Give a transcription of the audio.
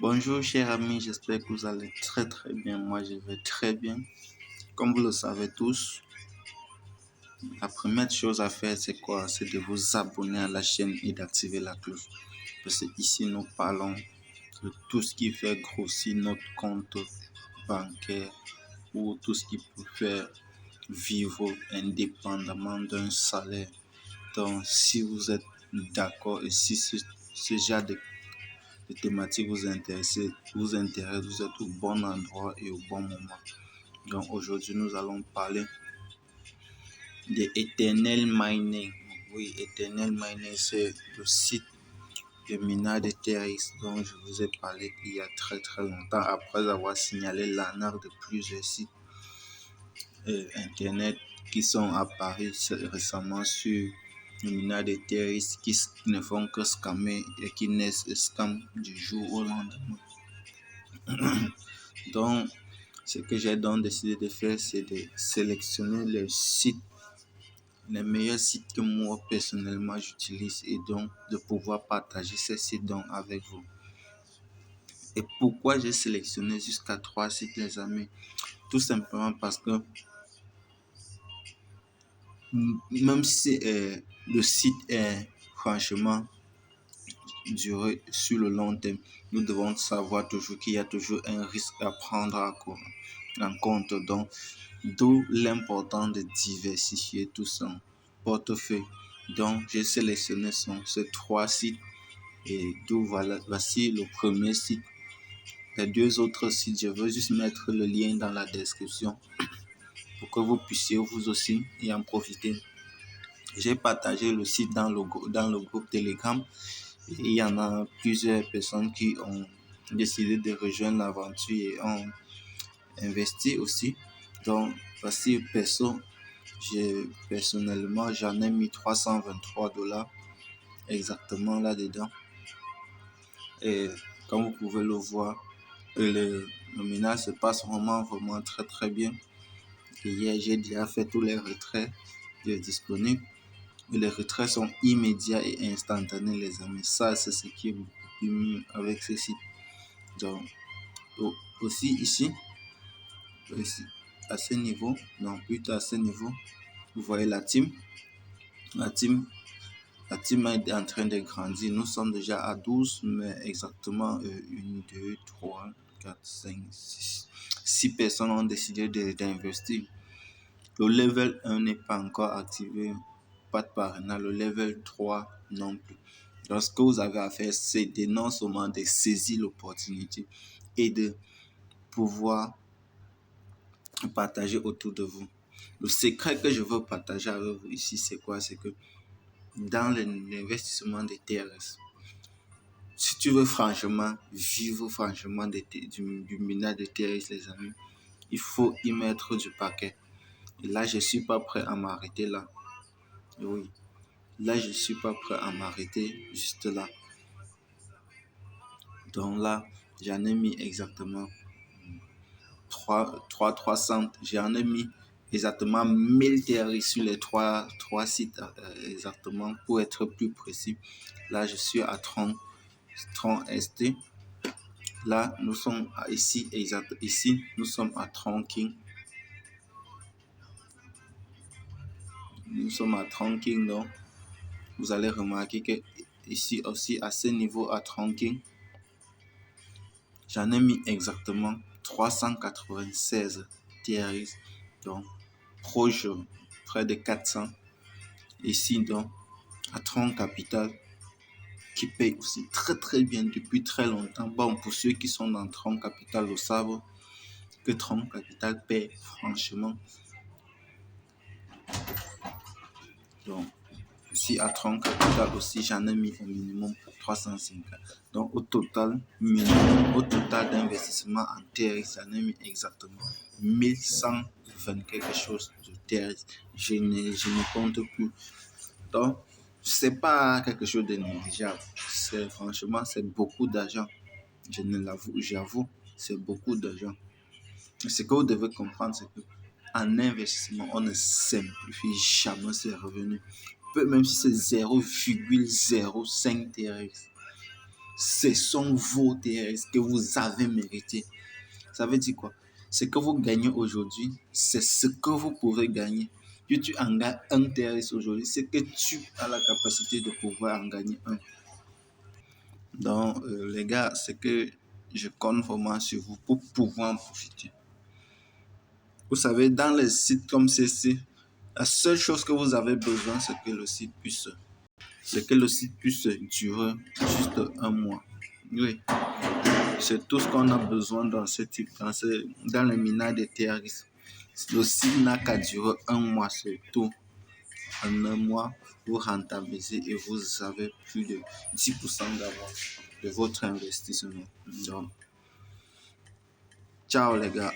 Bonjour cher ami, j'espère que vous allez très très bien. Moi je vais très bien. Comme vous le savez tous, la première chose à faire c'est quoi? C'est de vous abonner à la chaîne et d'activer la cloche. Parce que ici nous parlons de tout ce qui fait grossir notre compte bancaire ou tout ce qui peut faire vivre indépendamment d'un salaire. Donc si vous êtes d'accord et si ce genre de thématiques vous intéresse, vous êtes au bon endroit et au bon moment. Donc aujourd'hui, nous allons parler de Eternal Mining. Oui, Eternal Mining, c'est le site de minage de TRX dont je vous ai parlé il y a très très longtemps après avoir signalé l'arnaque de plusieurs sites internet qui sont apparus récemment sur le minage de TRX qui ne font que scammer et qui naissent scam du jour au lendemain. Donc, ce que j'ai donc décidé de faire, c'est de sélectionner les meilleurs sites que moi personnellement j'utilise et donc de pouvoir partager ces sites donc avec vous. Et pourquoi j'ai sélectionné jusqu'à 3 sites, les amis? Tout simplement parce que même si le site est franchement duré sur le long terme, nous devons savoir toujours qu'il y a toujours un risque à prendre en compte. Donc, d'où l'important de diversifier tout son portefeuille. Donc, j'ai sélectionné ces 3 sites et voici le premier site. Les 2 autres sites, je veux juste mettre le lien dans la description pour que vous puissiez vous aussi y en profiter. J'ai partagé le site dans le groupe Telegram et il y en a plusieurs personnes qui ont décidé de rejoindre l'aventure et ont investi aussi. Donc, voici personnellement, j'en ai mis 323 $ exactement là-dedans. Et comme vous pouvez le voir, le minage se passe vraiment très très bien. Et hier, j'ai déjà fait tous les retraits disponibles. Et les retraits sont immédiats et instantanés, les amis. Ça, c'est ce qui est beaucoup plus mieux avec ce site. Donc, aussi ici, à ce niveau, non, plutôt à ce niveau, vous voyez la team. La team est en train de grandir. Nous sommes déjà à 12, mais exactement 1, 2, 3, 4, 5, 6. 6 personnes ont décidé d'investir. Le level 1 n'est pas encore activé, pas de parrainage. Le level 3 non plus. Donc, ce que vous avez à faire, c'est de non seulement de saisir l'opportunité et de pouvoir partager autour de vous. Le secret que je veux partager avec vous ici, c'est quoi? C'est que dans l'investissement des TRS, si tu veux franchement vivre franchement du minage de TRS, les amis, il faut y mettre du paquet. Et là, je suis pas prêt à m'arrêter là. Oui, là, je suis pas prêt à m'arrêter juste là. Donc là, j'en ai mis exactement 300. J'en ai mis exactement 1000 TRI sur les trois sites exactement pour être plus précis. Là, je suis à 30 ST. Là, nous sommes ici, nous sommes à 30 King. Nous sommes à 30 King, donc vous allez remarquer que ici aussi à ce niveau à 30 King, j'en ai mis exactement 396 TRX, donc proche près de 400. Ici, donc, à Tron Capital, qui paye aussi très très bien depuis très longtemps. Bon, pour ceux qui sont dans Tron Capital le savent que Tron Capital paye franchement. Donc, ici à Tron Capital aussi, j'en ai mis au minimum 350. Donc, au total d'investissement en TRX, j'en ai mis exactement 1120 quelque chose de TRX. Je ne compte plus. Donc, c'est pas quelque chose de négligeable. Franchement, c'est beaucoup d'argent. J'avoue, c'est beaucoup d'argent. Ce que vous devez comprendre, c'est que en investissement, on ne simplifie jamais ses revenus. Peu même si c'est 0,05 TRX. ce sont vos TRS que vous avez mérité. Ça veut dire quoi? Ce que vous gagnez aujourd'hui, c'est ce que vous pouvez gagner. Que tu en gagnes un TRS aujourd'hui, c'est que tu as la capacité de pouvoir en gagner un. Donc, les gars, c'est que je compte vraiment sur vous pour pouvoir en profiter. Vous savez, dans les sites comme ceci, la seule chose que vous avez besoin, c'est que le site puisse durer juste un mois. Oui, c'est tout ce qu'on a besoin dans ce type, dans le minage des terroristes. Le site n'a qu'à durer un mois, c'est tout. En un mois, vous rentabilisez et vous avez plus de 10% d'avance de votre investissement. Donc, ciao les gars.